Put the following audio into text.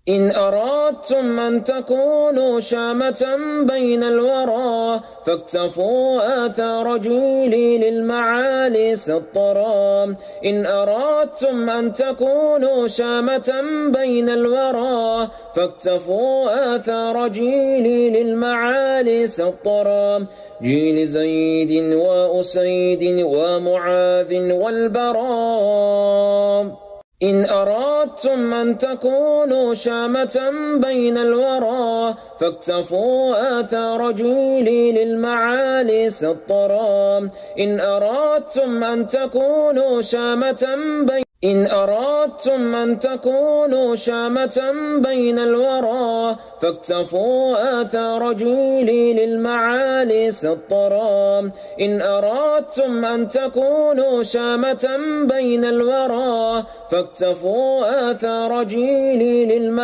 إن أردتم أن تكونوا شامة بين الورى فاكتفوا آثار جيلي للمعالي سطرا. إن أردتم أن تكونوا شامة بين الورى فاكتفوا آثار جيلي للمعالي سطرا. جيل زيد وأسيد ومعاذ والبراء. إن أردتم أن تكونوا شامة بين الورى فاكتفوا آثار جيلي للمعالي سطرا. إن أردتم أن تكونوا شامة بين الورى فاكتفوا آثار جيلي للمعالي سطرا. إن أردتم أن تكونوا شامة بين الورى فاكتفوا آثار جيلي للمعالي